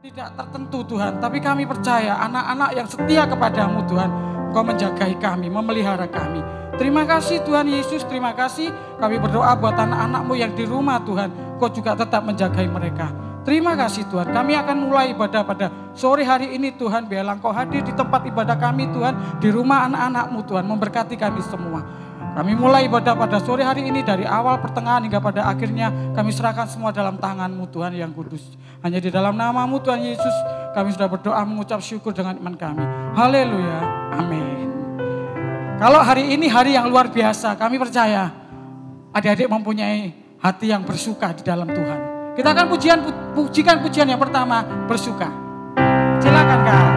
Tidak tertentu Tuhan, tapi kami percaya anak-anak yang setia kepadamu Tuhan, Engkau menjagai kami, memelihara kami. Terima kasih Tuhan Yesus, terima kasih. Kami berdoa buat anak-anak-Mu yang di rumah Tuhan, Engkau juga tetap menjagai mereka. Terima kasih Tuhan, kami akan mulai ibadah pada sore hari ini Tuhan. Biarlah Engkau hadir di tempat ibadah kami Tuhan, di rumah anak-anak-Mu Tuhan, memberkati kami semua. Kami mulai ibadah pada sore hari ini dari awal pertengahan hingga pada akhirnya kami serahkan semua dalam tangan-Mu Tuhan yang kudus. Hanya di dalam nama-Mu Tuhan Yesus kami sudah berdoa mengucap syukur dengan iman kami. Haleluya, amin. Kalau hari ini hari yang luar biasa, kami percaya adik-adik mempunyai hati yang bersuka di dalam Tuhan. Kita akan pujikan pujian yang pertama, bersuka. Silakan Kak.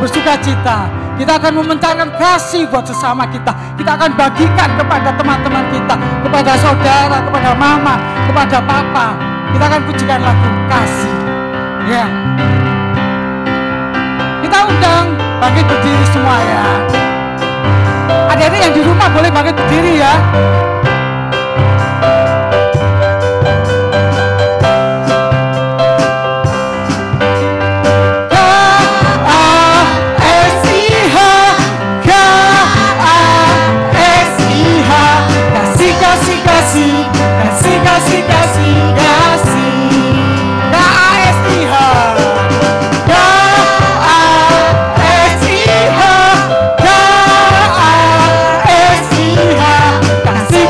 Bersukacita, kita akan memencarkan kasih buat sesama kita. Kita akan bagikan kepada teman-teman kita, kepada saudara, kepada mama, kepada papa. Kita akan pujikan lagu kasih. Ya, kita undang bangkit berdiri semua ya. Adik-adik yang di rumah boleh bangkit berdiri ya. Kasih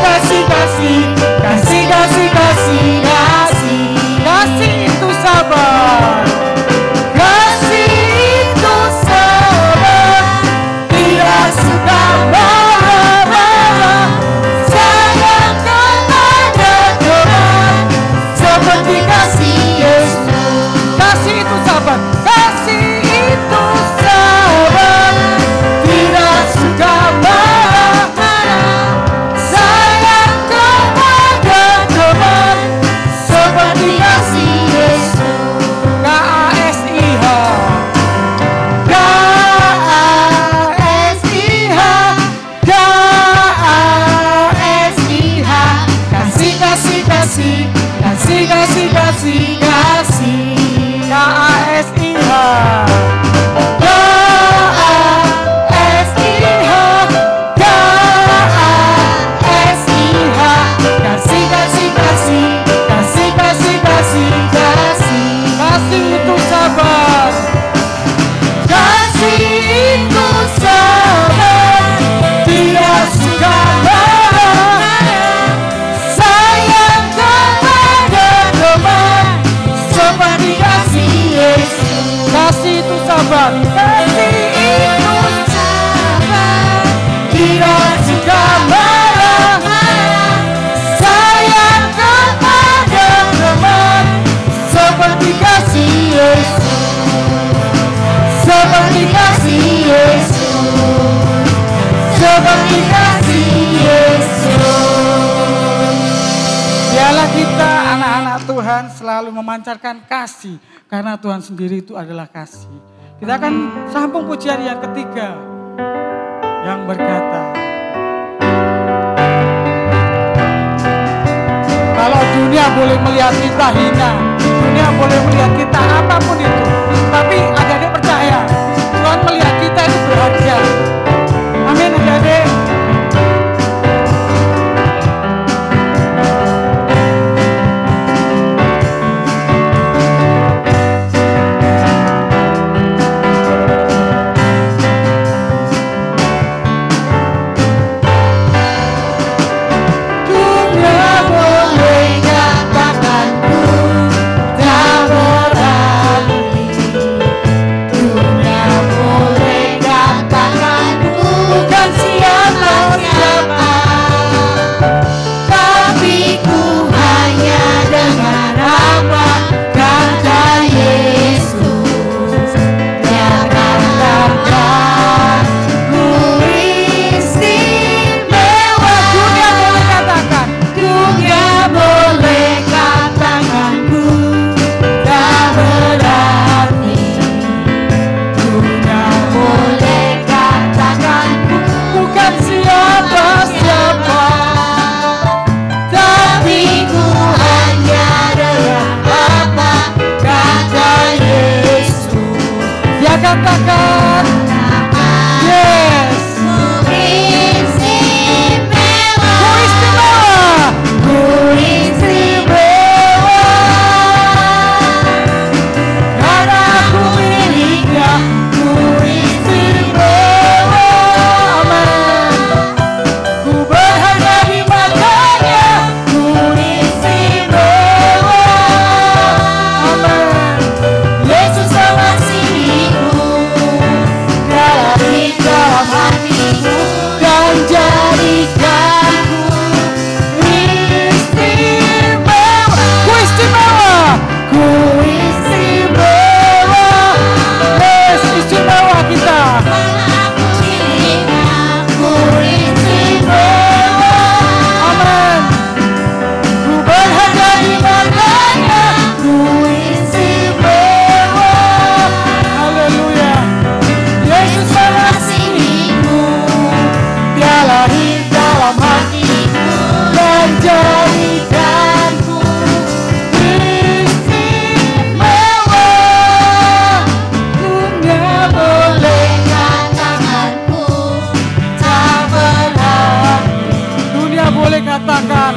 Tuhan selalu memancarkan kasih. Karena Tuhan sendiri itu adalah kasih. Kita akan sambung pujian yang ketiga. Yang berkata, kalau dunia boleh melihat kita hina, dunia boleh melihat kita apapun itu, tapi adik-adik percaya, Tuhan melihat kita itu berharga. Amin adik-adik. Katakan, yes, ku istimewa, ku istimewa, karena ku miliknya, ku istimewa, amin. Ku berharga di matanya, ku istimewa, amin. Yesus mengasihiku, dalam hatiku dan jadikanku istimewa. Ku istimewa, ku istimewa, yes, istimewa kita. Aku miliknya, ku istimewa, amin. Ku berharga di matanya, ku istimewa, haleluya. Yesus mengasihiku, Dia lahir dalam hatiku dan jadikanku istimewa. Dunia boleh katakanku tak berarti. Dunia boleh katakan,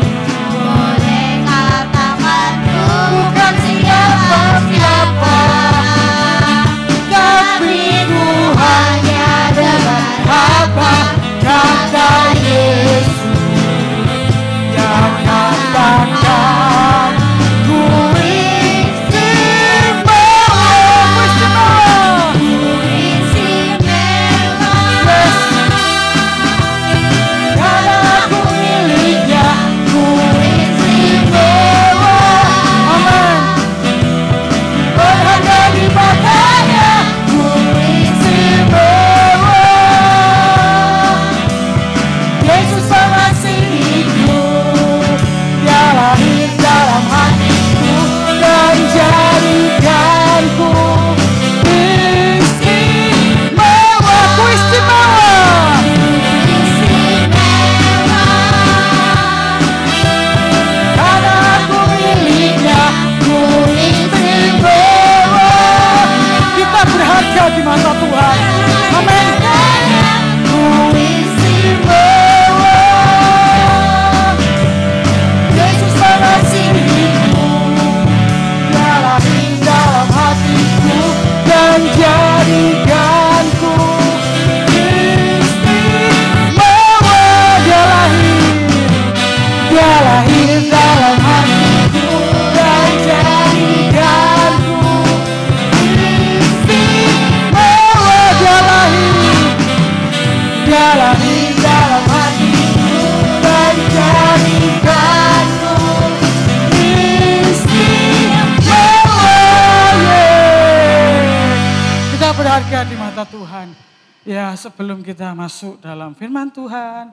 bukan siapa-siapa, tapi ku hanya dengan apa kata Yesus yang katakan ku istimewa, ku istimewa, yes, karena aku miliknya, ku istimewa, amin. Berharga di matanya, ku istimewa. Yesus mengasihiku, Dia lahir dalam hatiku dan jadikanku istimewa. Ku istimewa, karena aku miliknya, ku istimewa. Kita berharga di mata Tuhan, amin. Ku istimewa, Yesus mengasihiku, Dia lahir dalam hatiku dan jadikanku istimewa. Dia lahir dalam hatiku dan jadikanku istimewa. Dia lahir dalam hatiku dan jadikanku istimewa, yeah. Kita berharga di mata Tuhan. Ya, sebelum kita masuk dalam firman Tuhan,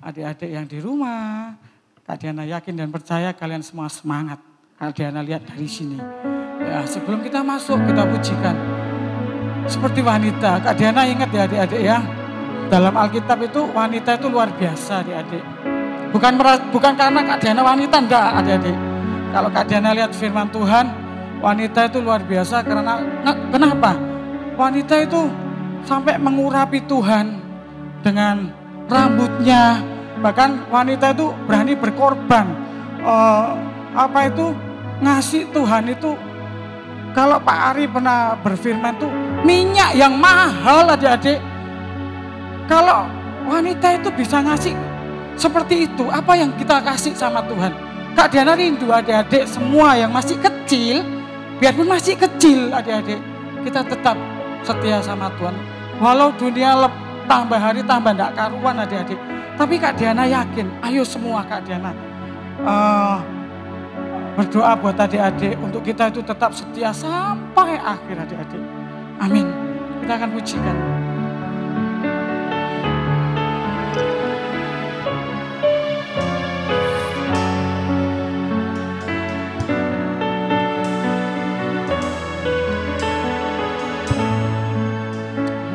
adik-adik yang di rumah, Kak Diana yakin dan percaya kalian semua semangat. Kak Diana lihat dari sini. Ya, sebelum kita masuk kita pujikan. Seperti wanita, Kak Diana ingat ya adik-adik ya. Dalam Alkitab itu wanita itu luar biasa adik-adik. Bukan karena Kak Diana wanita, enggak adik-adik. Kalau Kak Diana lihat firman Tuhan, wanita itu luar biasa karena kenapa? Wanita itu sampai mengurapi Tuhan dengan rambutnya. Bahkan wanita itu berani berkorban. Ngasih Tuhan itu. Kalau Pak Ari pernah berfirman tuh minyak yang mahal adik-adik. Kalau wanita itu bisa ngasih seperti itu, apa yang kita kasih sama Tuhan? Kak Diana rindu adik-adik semua yang masih kecil, biarpun masih kecil adik-adik, kita tetap setia sama Tuhan. Walau dunia tambah hari tambah enggak karuan adik-adik. Tapi Kak Diana yakin, ayo semua Kak Diana. Berdoa buat adik-adik untuk kita itu tetap setia sampai akhir adik-adik. Amin. Kita akan pujikan.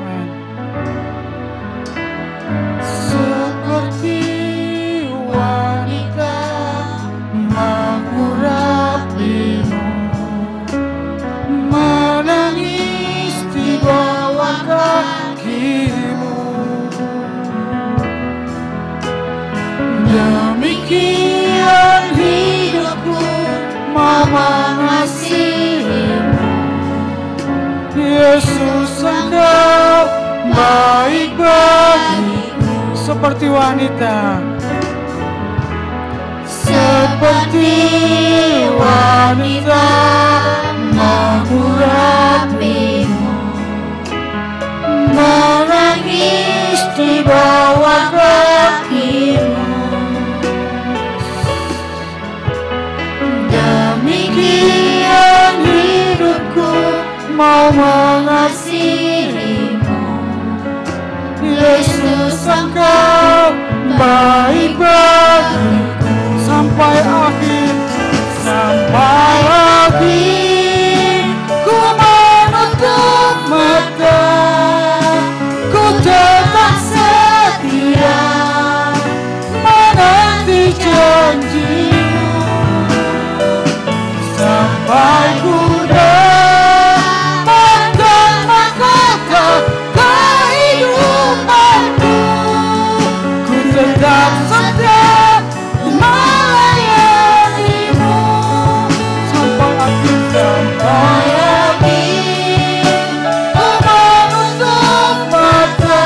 Amin. Seperti wanita mengurapimu, menangis di bawah kakimu. Demikian hidupku mau mengasihimu. Yesus, Engkau baik bagiku. Seperti wanita, seperti wanita mengurapimu, menangis di bawah kakimu. Demikian hidupku mau mengasihimu. Yesus, Engkau baik bagiku. Sampai akhir, sampai akhir, ku menutup mata, ku tetap setia menanti janjimu. Sampai ku dapatkan mahkota kehidupanku, ku tetap setia melayanimu. Sampai akhir, sampai akhir, ku menutup mata,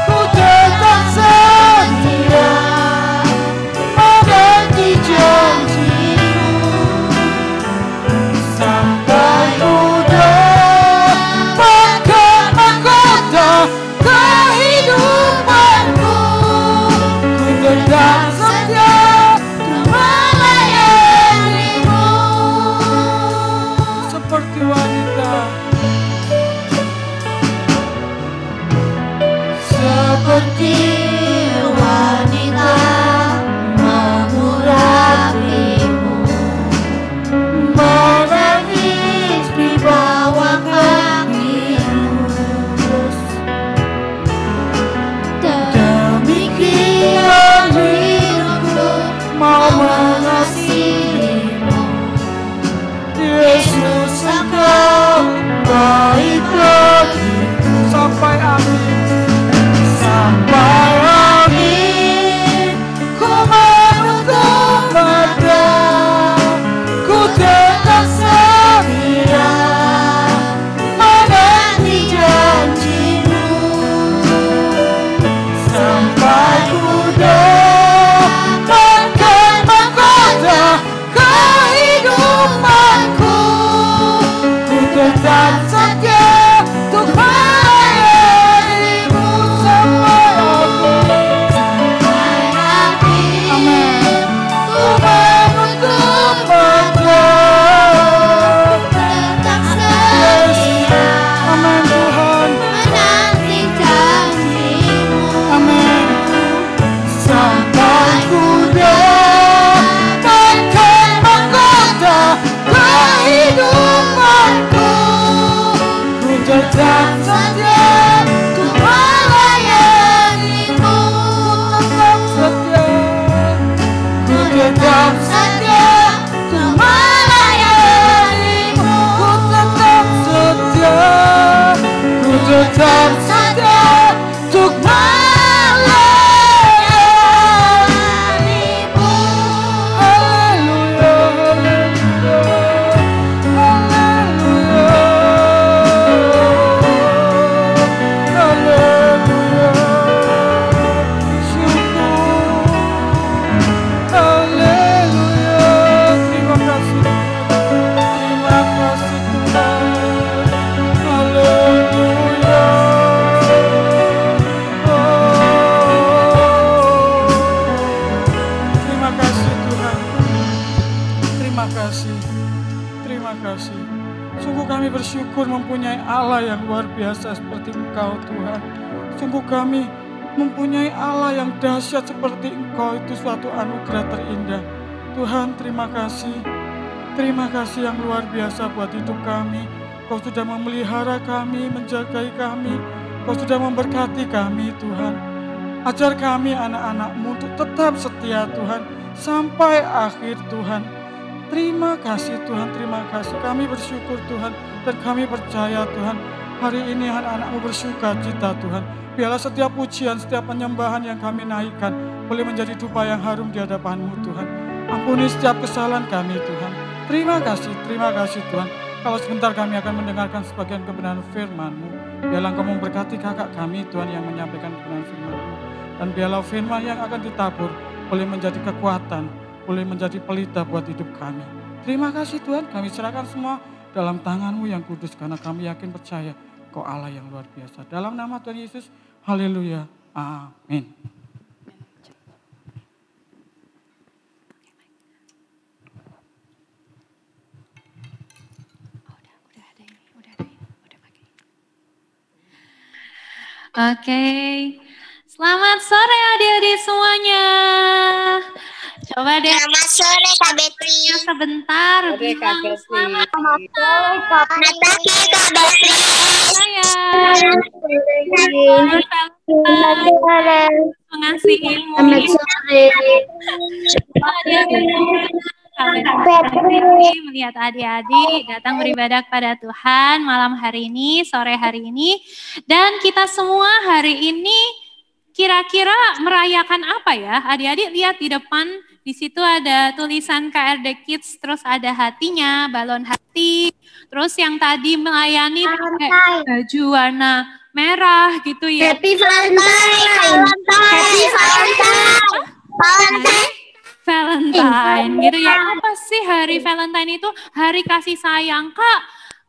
ku tetap setia menanti janjimu. Sampai ku dapatkan mahkota kehidupanku, ku tetap setia melayanimu. Seperti wanita, seperti wanita mengurapimu, menangis di bawah kakimu. Demikian hidupku mau mengasihimu. Yesus, Engkau baik bagiku. Sampai akhir, sampai kasih. Terima kasih. Sungguh kami bersyukur mempunyai Allah yang luar biasa seperti Engkau Tuhan. Sungguh kami mempunyai Allah yang dahsyat seperti Engkau, itu suatu anugerah terindah. Tuhan, terima kasih. Terima kasih yang luar biasa buat hidup kami. Kau sudah memelihara kami, menjagai kami. Kau sudah memberkati kami Tuhan. Ajar kami anak-anak-Mu untuk tetap setia Tuhan sampai akhir Tuhan. Terima kasih Tuhan, terima kasih. Kami bersyukur Tuhan dan kami percaya Tuhan. Hari ini anak-anak-Mu bersuka cita Tuhan. Biarlah setiap pujian, setiap penyembahan yang kami naikkan boleh menjadi dupa yang harum di hadapan-Mu Tuhan. Ampuni setiap kesalahan kami Tuhan. Terima kasih Tuhan. Kalau sebentar kami akan mendengarkan sebagian kebenaran firman-Mu. Biarlah Engkau memberkati kakak kami Tuhan yang menyampaikan kebenaran firman-Mu. Dan biarlah firman yang akan ditabur boleh menjadi kekuatan, boleh menjadi pelita buat hidup kami. Terima kasih Tuhan, kami serahkan semua dalam tangan-Mu yang kudus. Karena kami yakin percaya Kau Allah yang luar biasa. Dalam nama Tuhan Yesus, haleluya, amin. Oke, selamat sore adik-adik semuanya. Coba deh. Selamat sore Kak Betri. Sebentar. Bilang selamat pagi Kak Betri. Saya mengasihimu. Kak Betri melihat adik-adik datang beribadah kepada Tuhan malam hari ini, sore hari ini. Dan kita semua hari ini kira-kira merayakan apa ya? Adik-adik lihat di depan, di situ ada tulisan KRD Kids, terus ada hatinya, balon hati. Terus yang tadi melayani pakai baju warna merah gitu ya. Happy Valentine. Happy Valentine. Valentine gitu ya. Apa sih hari Valentine itu? Hari kasih sayang, Kak.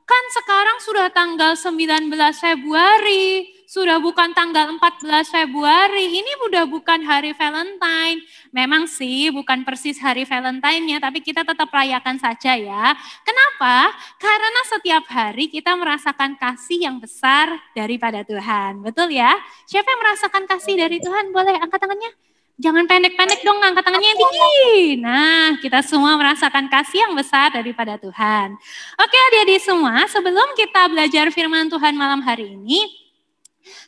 Kan sekarang sudah tanggal 19 Februari. Sudah bukan tanggal 14 Februari, ini udah bukan hari Valentine. Memang sih bukan persis hari Valentine-nya, tapi kita tetap rayakan saja ya. Kenapa? Karena setiap hari kita merasakan kasih yang besar daripada Tuhan. Betul ya? Siapa yang merasakan kasih dari Tuhan? Boleh angkat tangannya? Jangan pendek-pendek dong, angkat tangannya yang tinggi. Nah, kita semua merasakan kasih yang besar daripada Tuhan. Oke adik-adik semua, sebelum kita belajar firman Tuhan malam hari ini,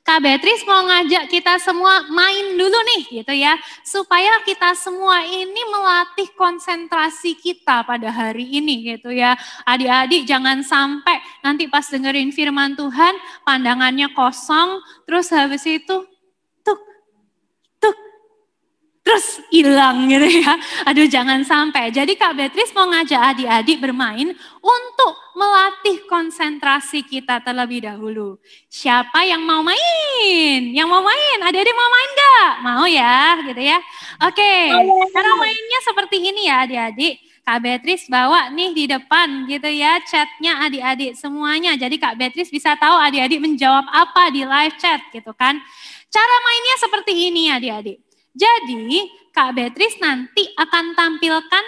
Kak Beatrice mau ngajak kita semua main dulu nih gitu ya. Supaya kita semua ini melatih konsentrasi kita pada hari ini gitu ya. Adik-adik jangan sampai nanti pas dengerin firman Tuhan pandangannya kosong. Terus habis itu terus hilang gitu ya. Aduh jangan sampai. Jadi Kak Beatrice mau ngajak adik-adik bermain untuk melatih konsentrasi kita terlebih dahulu. Siapa yang mau main? Yang mau main? Adik-adik mau main gak? Mau ya gitu ya. Oke, cara mainnya seperti ini ya adik-adik. Kak Beatrice bawa nih di depan gitu ya chatnya adik-adik semuanya. Jadi Kak Beatrice bisa tahu adik-adik menjawab apa di live chat gitu kan. Cara mainnya seperti ini adik-adik. Jadi Kak Beatrice nanti akan tampilkan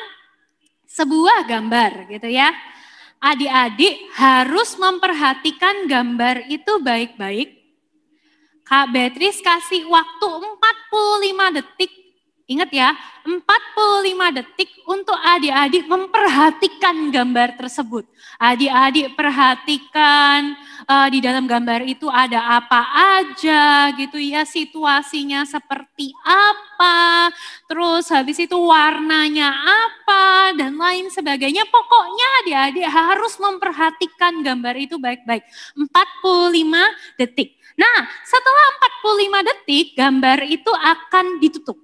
sebuah gambar gitu ya. Adik-adik harus memperhatikan gambar itu baik-baik. Kak Beatrice kasih waktu 45 detik. Ingat ya, 45 detik untuk adik-adik memperhatikan gambar tersebut. Adik-adik perhatikan di dalam gambar itu ada apa aja gitu ya, situasinya seperti apa, terus habis itu warnanya apa, dan lain sebagainya. Pokoknya adik-adik harus memperhatikan gambar itu baik-baik. 45 detik. Nah, setelah 45 detik gambar itu akan ditutup.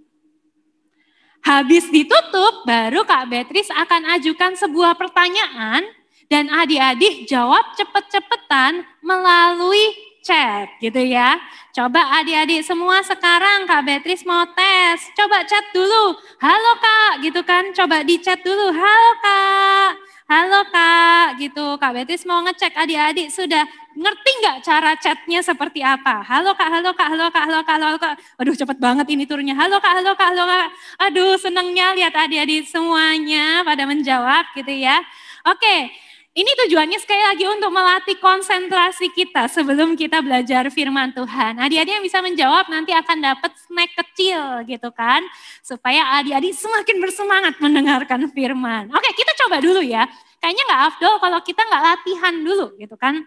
Habis ditutup, baru Kak Beatrice akan ajukan sebuah pertanyaan dan adik-adik jawab cepet-cepetan melalui chat gitu ya. Coba adik-adik semua sekarang Kak Beatrice mau tes. Coba chat dulu, halo Kak gitu kan, coba di chat dulu, halo Kak. Halo Kak, gitu. Kak Beatrice mau ngecek adik-adik sudah ngerti nggak cara chatnya seperti apa? Halo Kak, halo Kak, halo Kak, halo Kak, halo Kak. Aduh cepet banget ini turunnya. Halo Kak, halo Kak, halo Kak. Aduh senengnya lihat adik-adik semuanya pada menjawab gitu ya. Oke, ini tujuannya sekali lagi untuk melatih konsentrasi kita sebelum kita belajar firman Tuhan. Adik-adik yang bisa menjawab nanti akan dapat snack kecil gitu kan. Supaya adik-adik semakin bersemangat mendengarkan firman. Oke, kita coba dulu ya. Kayaknya nggak afdol kalau kita nggak latihan dulu gitu kan.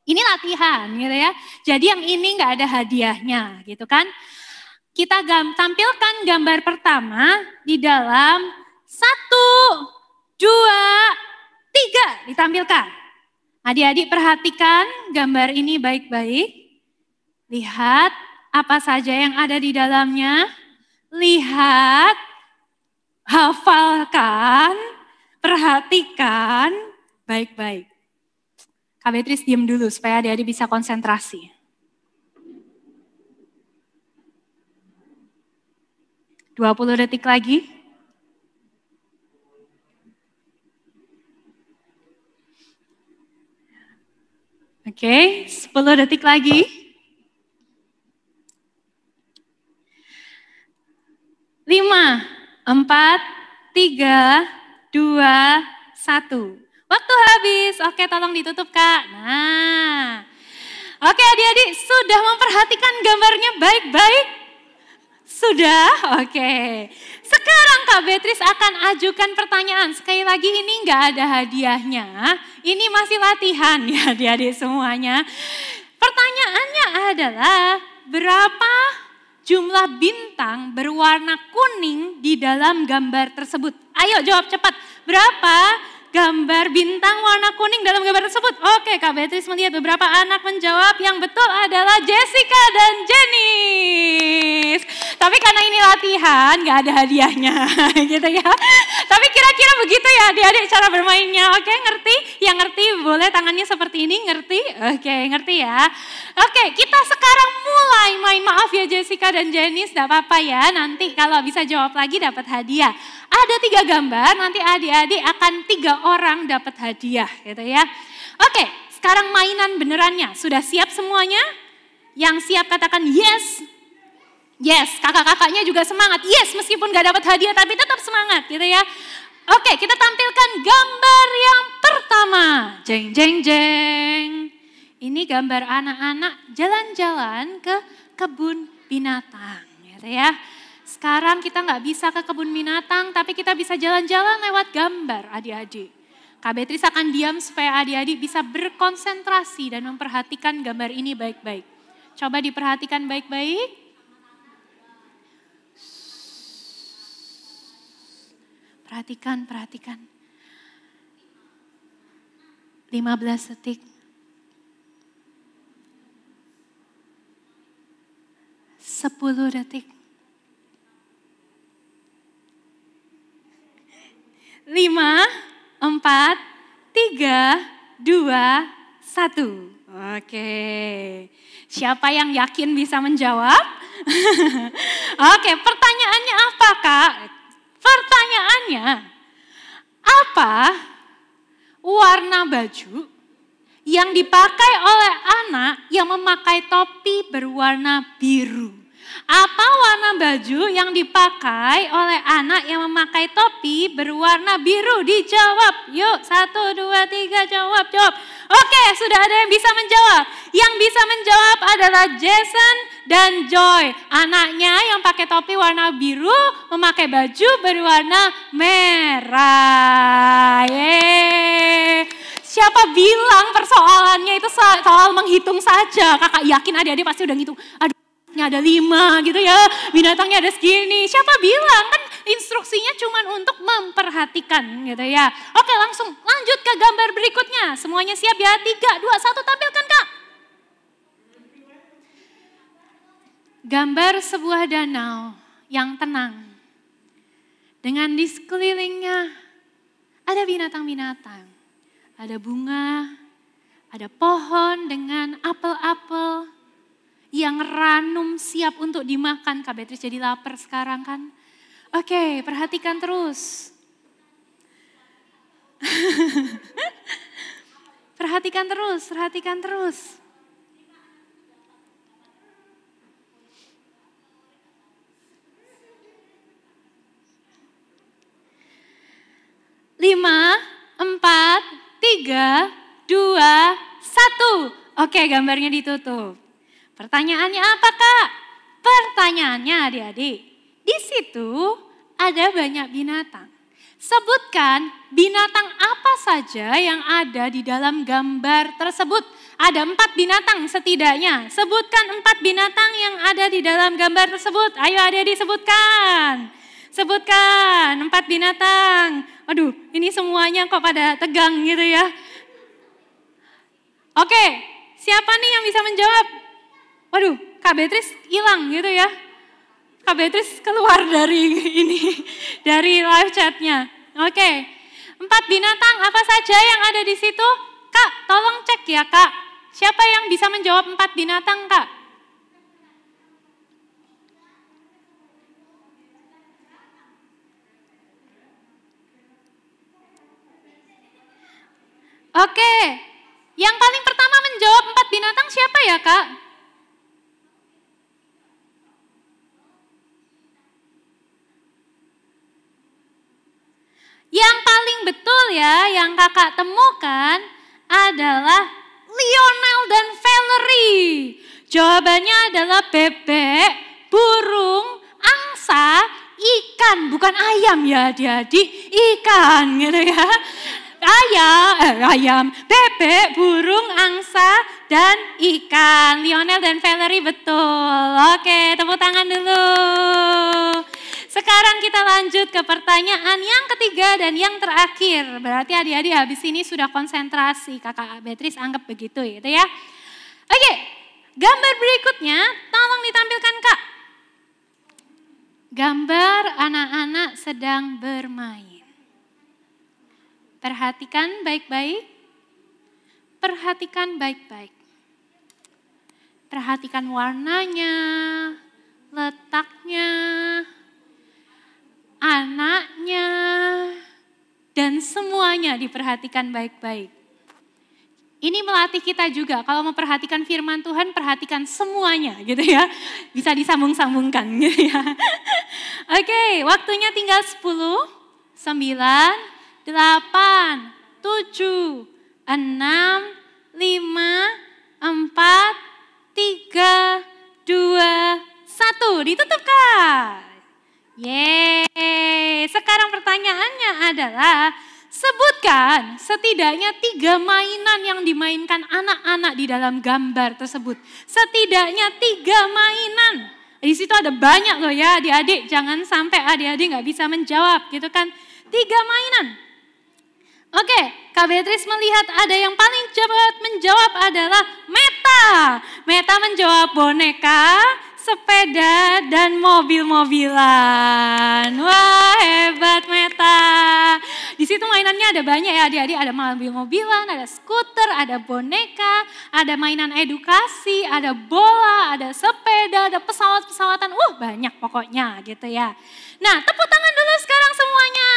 Ini latihan gitu ya. Jadi yang ini nggak ada hadiahnya gitu kan. Kita tampilkan gambar pertama di dalam 1, 2, 3 ditampilkan. Adik-adik perhatikan gambar ini baik-baik. Lihat apa saja yang ada di dalamnya. Lihat, hafalkan, perhatikan baik-baik. Kak Beatrice diam dulu supaya adik-adik bisa konsentrasi. Dua 20 detik lagi. Oke, 10 detik lagi. 5, 4, 3, 2, 1. Waktu habis. Oke, tolong ditutup Kak. Nah. Oke adik-adik, sudah memperhatikan gambarnya baik-baik? Sudah? Oke. Sekarang Kak Beatrice akan ajukan pertanyaan. Sekali lagi ini nggak ada hadiahnya. Ini masih latihan ya adik-adik semuanya. Pertanyaannya adalah berapa jumlah bintang berwarna kuning di dalam gambar tersebut? Ayo jawab cepat. Berapa gambar bintang warna kuning dalam gambar tersebut? Oke, Kak Beatrice melihat beberapa anak menjawab. Yang betul adalah Jessica dan Janice. Tapi karena ini latihan, gak ada hadiahnya gitu ya. Tapi kira-kira begitu ya adik-adik cara bermainnya. Oke, ngerti? Yang ngerti boleh tangannya seperti ini, ngerti? Oke, ngerti ya. Oke, kita sekarang mulai main. Maaf ya Jessica dan Janice, gak apa-apa ya. Nanti kalau bisa jawab lagi dapat hadiah. Ada 3 gambar, nanti adik-adik akan 3 orang dapat hadiah gitu ya. Oke, sekarang mainan benerannya. Sudah siap semuanya? Yang siap katakan yes. Yes, kakak-kakaknya juga semangat. Yes, meskipun gak dapat hadiah tapi tetap semangat gitu ya. Oke, kita tampilkan gambar yang pertama. Jeng, jeng, jeng. Ini gambar anak-anak jalan-jalan ke kebun binatang gitu ya. Sekarang kita nggak bisa ke kebun binatang, tapi kita bisa jalan-jalan lewat gambar adik-adik. Kak Beatrice akan diam supaya adik-adik bisa berkonsentrasi dan memperhatikan gambar ini baik-baik. Coba diperhatikan baik-baik. Perhatikan, perhatikan. 15 detik. 10 detik. 5, 4, 3, 2, 1. Oke. Siapa yang yakin bisa menjawab? Oke, pertanyaannya apa Kak? Pertanyaannya, apa warna baju yang dipakai oleh anak yang memakai topi berwarna biru? Apa warna baju yang dipakai oleh anak yang memakai topi berwarna biru? Dijawab. Yuk, 1, 2, 3, jawab. Oke, sudah ada yang bisa menjawab. Yang bisa menjawab adalah Jason dan Joy. Anaknya yang pakai topi warna biru memakai baju berwarna merah. Yeay. Siapa bilang persoalannya itu soal menghitung saja? Kakak yakin adik-adik pasti udah ngitung. Aduh, ada 5 gitu ya, binatangnya ada segini. Siapa bilang? Kan instruksinya cuma untuk memperhatikan gitu ya. Oke, langsung lanjut ke gambar berikutnya. Semuanya siap ya? 3, 2, 1, tampilkan Kak. Gambar sebuah danau yang tenang. Dengan di sekelilingnya ada binatang-binatang. Ada bunga, ada pohon dengan apel-apel yang ranum siap untuk dimakan. Kak Beatrice jadi lapar sekarang kan. Oke, perhatikan terus. Perhatikan terus, perhatikan terus. 5, 4, 3, 2, 1. Oke, gambarnya ditutup. Pertanyaannya apa, Kak? Pertanyaannya adik-adik, di situ ada banyak binatang. Sebutkan binatang apa saja yang ada di dalam gambar tersebut. Ada 4 binatang setidaknya. Sebutkan 4 binatang yang ada di dalam gambar tersebut. Ayo adik-adik sebutkan. Sebutkan 4 binatang. Aduh, ini semuanya kok pada tegang gitu ya. Oke, siapa nih yang bisa menjawab? Waduh, Kak Beatrice hilang gitu ya. Kak Beatrice keluar dari ini, dari live chatnya. Oke, 4 binatang apa saja yang ada di situ? Kak, tolong cek ya Kak. Siapa yang bisa menjawab 4 binatang Kak? Oke, yang paling pertama menjawab 4 binatang siapa ya Kak? Yang paling betul ya, yang kakak temukan adalah Lionel dan Valerie. Jawabannya adalah bebek, burung, angsa, ikan. Bukan ayam ya adik-adik, ikan gitu ya. Ayam, bebek, burung, angsa, dan ikan. Lionel dan Valerie betul. Oke, tepuk tangan dulu. Sekarang kita lanjut ke pertanyaan yang ketiga dan yang terakhir. Berarti adik-adik habis ini sudah konsentrasi. Kakak Beatrice anggap begitu gitu ya. Oke, gambar berikutnya tolong ditampilkan Kak. Gambar anak-anak sedang bermain. Perhatikan baik-baik. Perhatikan baik-baik. Perhatikan warnanya, letaknya, anaknya, dan semuanya diperhatikan baik-baik. Ini melatih kita juga, kalau memperhatikan firman Tuhan, perhatikan semuanya gitu ya. Bisa disambung-sambungkan gitu ya. Oke, waktunya tinggal 10, 9, 8, 7, 6, 5, 4, 3, 2, 1. Ditutup Kak. Yeay, sekarang pertanyaannya adalah sebutkan setidaknya 3 mainan yang dimainkan anak-anak di dalam gambar tersebut. Setidaknya 3 mainan. Di situ ada banyak loh ya adik-adik, jangan sampai adik-adik nggak bisa menjawab gitu kan. 3 mainan. Oke, Kak Beatrice melihat ada yang paling cepat menjawab adalah Meta. Meta menjawab boneka, sepeda, dan mobil-mobilan. Wah, hebat Meta. Di situ mainannya ada banyak ya adik-adik. Ada mobil-mobilan, ada skuter, ada boneka, ada mainan edukasi, ada bola, ada sepeda, ada pesawat-pesawatan. Banyak pokoknya gitu ya. Nah, tepuk tangan dulu sekarang semuanya.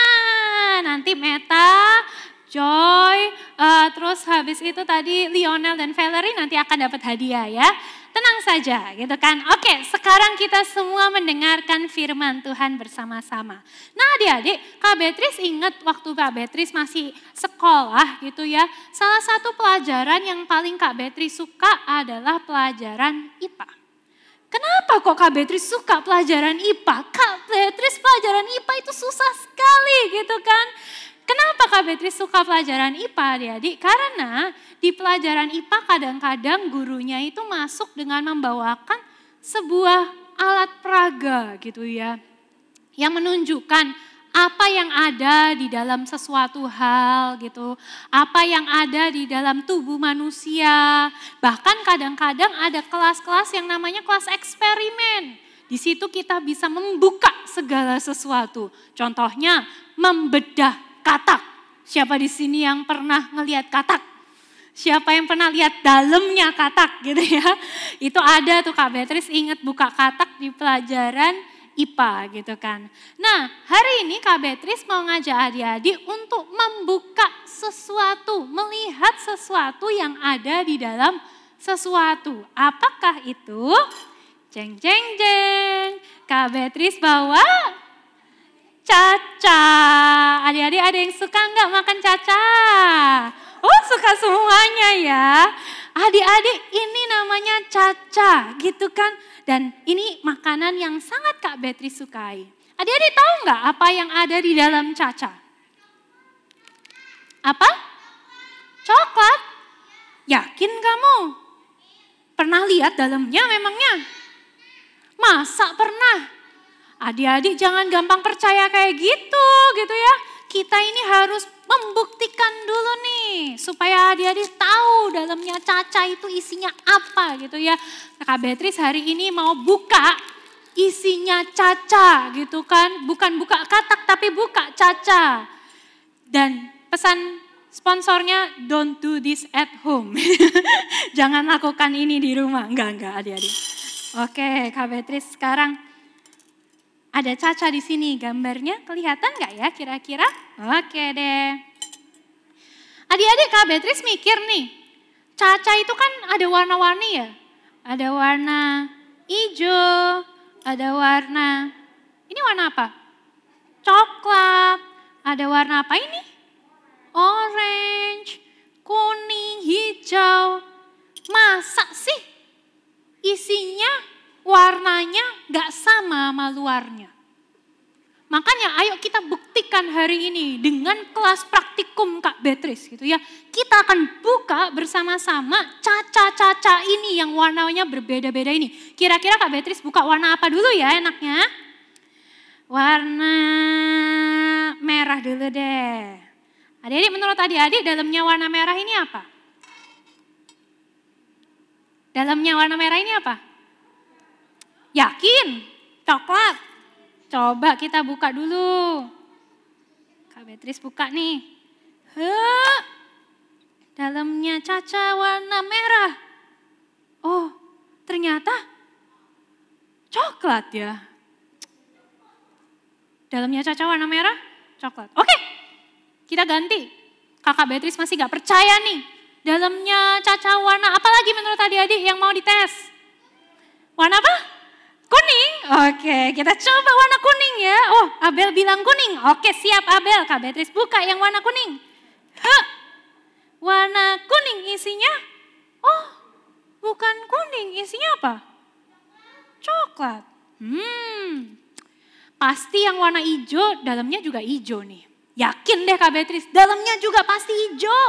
Nanti Meta, Joy, terus habis itu tadi Lionel dan Valerie nanti akan dapat hadiah ya. Tenang saja gitu kan. Oke, sekarang kita semua mendengarkan firman Tuhan bersama-sama. Nah adik-adik, Kak Beatrice ingat waktu Kak Beatrice masih sekolah gitu ya. Salah satu pelajaran yang paling Kak Beatrice suka adalah pelajaran IPA. Kenapa kok Kak Beatrice suka pelajaran IPA? Kak Beatrice pelajaran IPA itu susah sekali gitu kan. Kenapa Kak Beatrice suka pelajaran IPA adik-adik? Karena di pelajaran IPA kadang-kadang gurunya itu masuk dengan membawakan sebuah alat peraga gitu ya. Yang menunjukkan apa yang ada di dalam sesuatu hal gitu. Apa yang ada di dalam tubuh manusia. Bahkan kadang-kadang ada kelas-kelas yang namanya kelas eksperimen. Di situ kita bisa membuka segala sesuatu. Contohnya membedah katak. Siapa di sini yang pernah ngelihat katak? Siapa yang pernah lihat dalamnya katak gitu ya? Itu ada tuh Kak Beatrice ingat buka katak di pelajaran IPA gitu kan. Nah hari Hari ini Kak Beatrice mau ngajak adik-adik untuk membuka sesuatu, melihat sesuatu yang ada di dalam sesuatu. Apakah itu? Jeng jeng jeng. Kak Beatrice bawa caca. Adik-adik ada yang suka nggak makan caca? Oh, suka semuanya ya. Adik-adik ini namanya caca gitu kan. Dan ini makanan yang sangat Kak Beatrice sukai. Adik-adik tahu nggak apa yang ada di dalam caca? Apa? Coklat. Yakin kamu? Pernah lihat dalamnya memangnya? Masa pernah? Adik-adik jangan gampang percaya kayak gitu ya. Kita ini harus membuktikan dulu nih supaya adik-adik tahu dalamnya caca itu isinya apa gitu ya. Kak Beatrice hari ini mau buka isinya caca gitu kan. Bukan buka katak tapi buka caca. Dan pesan sponsornya don't do this at home. Jangan lakukan ini di rumah. Enggak adik-adik. Oke, Kak Beatrice sekarang ada caca di sini. Gambarnya kelihatan nggak ya kira-kira? Oke deh. Adik-adik Kak Beatrice mikir nih, caca itu kan ada warna-warni ya. Ada warna hijau, ada warna, ini warna apa? Coklat. Ada warna apa ini? Orange, kuning, hijau. Masa sih isinya warnanya gak sama luarnya? Makanya ayo kita buktikan hari ini dengan kelas praktikum Kak Beatrice gitu ya. Kita akan buka bersama-sama caca-caca ini yang warnanya berbeda-beda ini. Kira-kira Kak Beatrice buka warna apa dulu ya enaknya? Warna merah dulu deh. Adik-adik menurut adik-adik dalamnya warna merah ini apa? Dalamnya warna merah ini apa? Yakin? Coklat? Coba kita buka dulu. Kak Beatrice buka nih. Dalamnya caca warna merah. Oh, ternyata coklat ya. Dalamnya caca warna merah, coklat. Oke, kita ganti. Kakak Beatrice masih gak percaya nih. Dalamnya caca warna apa lagi menurut adik-adik yang mau dites? Warna apa? Kuning. Oke, kita coba warna kuning ya. Oh, Abel bilang kuning. Oke, siap Abel. Kak Beatrice buka yang warna kuning. Warna kuning isinya? Oh, bukan kuning. Isinya apa? Coklat. Pasti yang warna hijau, dalamnya juga hijau nih. Yakin deh Kak Beatrice, dalamnya juga pasti hijau.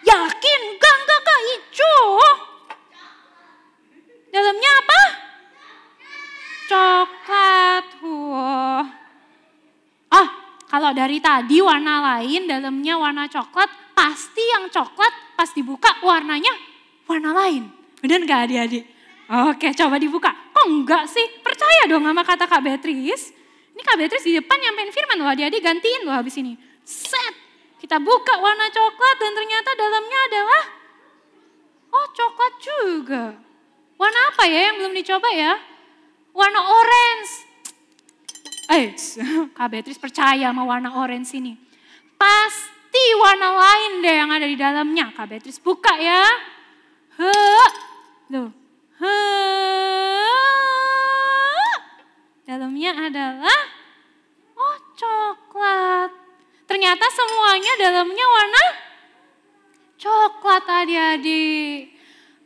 Yakin? Enggak, hijau. Dalamnya apa? Coklat. Wah. Kalau dari tadi warna lain, dalamnya warna coklat, pasti yang coklat pas dibuka warnanya warna lain. Bener gak adik-adik? Oke, coba dibuka. Kok enggak sih? Percaya dong sama kata Kak Beatrice. Ini Kak Beatrice di depan nyampein firman loh, adik-adik gantiin loh habis ini. Set. Kita buka warna coklat dan ternyata dalamnya adalah, oh coklat juga. Warna apa ya yang belum dicoba ya? Warna orange. Kak Beatrice percaya sama warna orange ini. Pasti warna lain deh yang ada di dalamnya. Kak Beatrice buka ya. Dalamnya adalah, oh coklat. Ternyata semuanya dalamnya warna coklat adik-adik.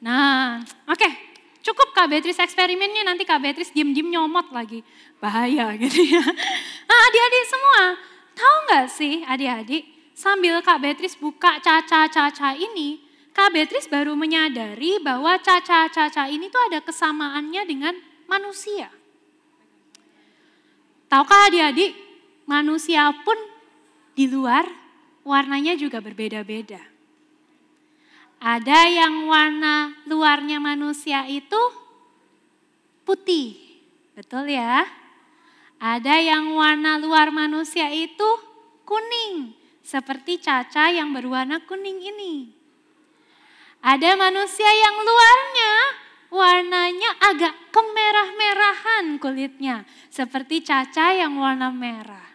Nah, oke. Cukup Kak Beatrice eksperimennya, nanti Kak Beatrice diem-diem nyomot lagi. Bahaya gitu ya. Nah adik-adik semua, tahu gak sih adik-adik, sambil Kak Beatrice buka caca-caca ini, Kak Beatrice baru menyadari bahwa caca-caca ini tuh ada kesamaannya dengan manusia. Tahukah adik-adik, manusia pun di luar warnanya juga berbeda-beda. Ada yang warna luarnya manusia itu putih, betul ya? Ada yang warna luar manusia itu kuning, seperti caca yang berwarna kuning ini. Ada manusia yang luarnya warnanya agak kemerah-merahan kulitnya. Seperti Caca yang warna merah.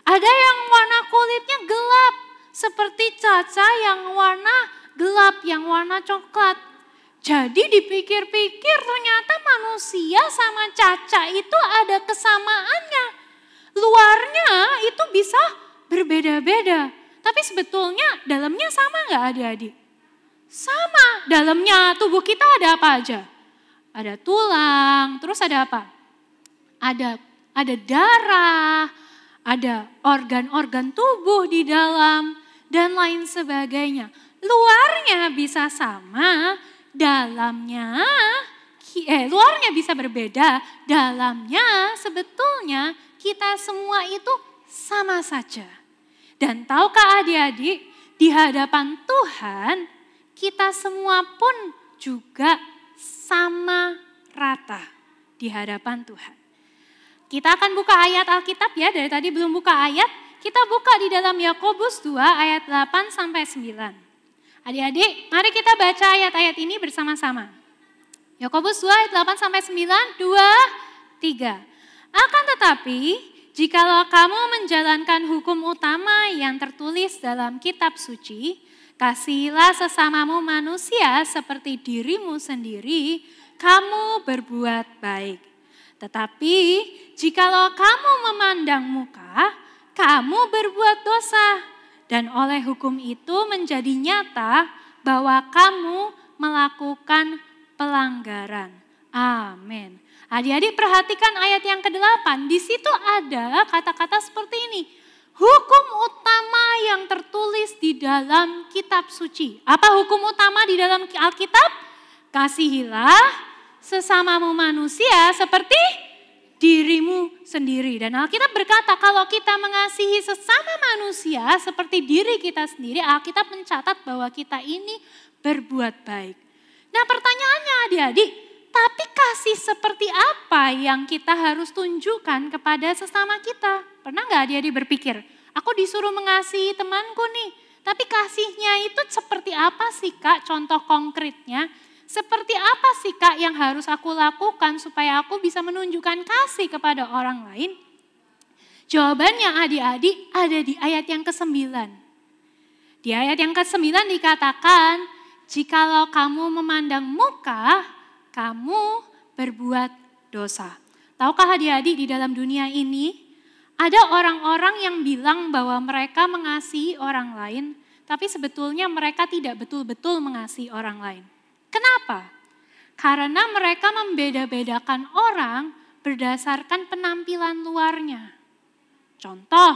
Ada yang warna kulitnya gelap. Seperti Caca yang warna gelap, yang warna coklat. Jadi dipikir-pikir ternyata manusia sama Caca itu ada kesamaannya. Luarnya itu bisa berbeda-beda. Tapi sebetulnya dalamnya sama nggak adik-adik? Sama, dalamnya tubuh kita ada apa aja? Ada tulang, terus ada apa? Ada darah, ada organ-organ tubuh di dalam, dan lain sebagainya. Luarnya bisa sama, luarnya bisa berbeda, dalamnya sebetulnya kita semua itu sama saja. Dan tahukah adik-adik, di hadapan Tuhan kita semua pun juga sama rata di hadapan Tuhan. Kita akan buka ayat Alkitab ya, dari tadi belum buka ayat. Kita buka di dalam Yakobus 2 ayat 8 sampai 9. Adik-adik, mari kita baca ayat-ayat ini bersama-sama. Yakobus 2 ayat 8 sampai 9, 2, 3. Akan tetapi, jikalau kamu menjalankan hukum utama yang tertulis dalam kitab suci, kasihilah sesamamu manusia seperti dirimu sendiri, kamu berbuat baik. Tetapi jikalau kamu memandang muka, kamu berbuat dosa. Dan oleh hukum itu menjadi nyata bahwa kamu melakukan pelanggaran. Amin. Adik-adik perhatikan ayat yang ke-8. Di situ ada kata-kata seperti ini. Hukum utama yang tertulis di dalam kitab suci. Apa hukum utama di dalam Alkitab? Kasihilah sesamamu manusia seperti dirimu sendiri. Dan Alkitab berkata kalau kita mengasihi sesama manusia seperti diri kita sendiri, Alkitab mencatat bahwa kita ini berbuat baik. Nah pertanyaannya adik-adik, tapi kasih seperti apa yang kita harus tunjukkan kepada sesama kita? Pernah gak adik-adik berpikir, aku disuruh mengasihi temanku nih, tapi kasihnya itu seperti apa sih Kak? Contoh konkretnya, seperti apa sih Kak yang harus aku lakukan supaya aku bisa menunjukkan kasih kepada orang lain? Jawabannya adik-adik ada di ayat yang ke-9. Di ayat yang ke-9 dikatakan, jikalau kamu memandang muka, kamu berbuat dosa. Tahukah adik-adik di dalam dunia ini ada orang-orang yang bilang bahwa mereka mengasihi orang lain, tapi sebetulnya mereka tidak betul-betul mengasihi orang lain. Kenapa? Karena mereka membeda-bedakan orang berdasarkan penampilan luarnya. Contoh,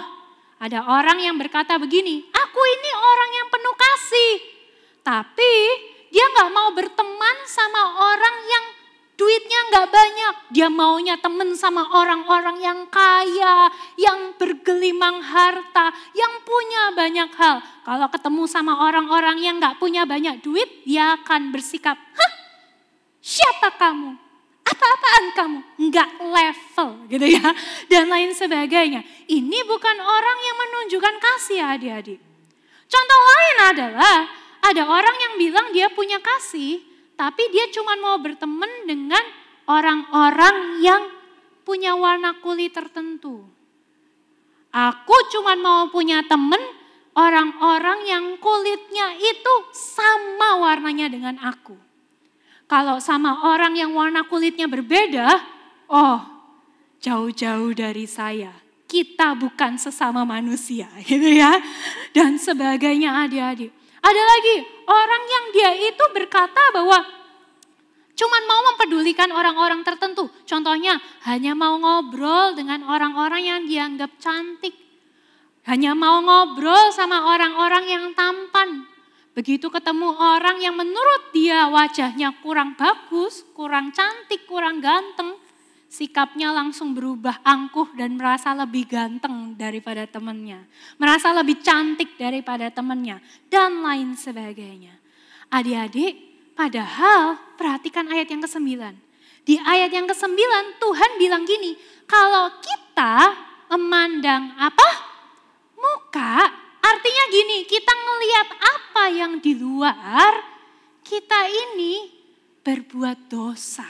ada orang yang berkata begini, aku ini orang yang penuh kasih, tapi dia gak mau berteman sama orang yang duitnya gak banyak. Dia maunya temen sama orang-orang yang kaya, yang bergelimang harta, yang punya banyak hal. Kalau ketemu sama orang-orang yang gak punya banyak duit, dia akan bersikap, hah? Siapa kamu? Apa-apaan kamu? Gak level gitu ya. Dan lain sebagainya. Ini bukan orang yang menunjukkan kasih adik-adik. Contoh lain adalah, ada orang yang bilang dia punya kasih, tapi dia cuma mau berteman dengan orang-orang yang punya warna kulit tertentu. Aku cuma mau punya teman orang-orang yang kulitnya itu sama warnanya dengan aku. Kalau sama orang yang warna kulitnya berbeda, oh jauh-jauh dari saya. Kita bukan sesama manusia gitu ya. Dan sebagainya adik-adik. Ada lagi orang yang dia itu berkata bahwa cuman mau mempedulikan orang-orang tertentu. Contohnya hanya mau ngobrol dengan orang-orang yang dianggap cantik. Hanya mau ngobrol sama orang-orang yang tampan. Begitu ketemu orang yang menurut dia wajahnya kurang bagus, kurang cantik, kurang ganteng. Sikapnya langsung berubah angkuh dan merasa lebih ganteng daripada temannya. Merasa lebih cantik daripada temannya. Dan lain sebagainya. Adik-adik, padahal perhatikan ayat yang ke-9. Di ayat yang ke-9 Tuhan bilang gini, kalau kita memandang apa? Muka, artinya gini, kita ngelihat apa yang di luar, kita ini berbuat dosa.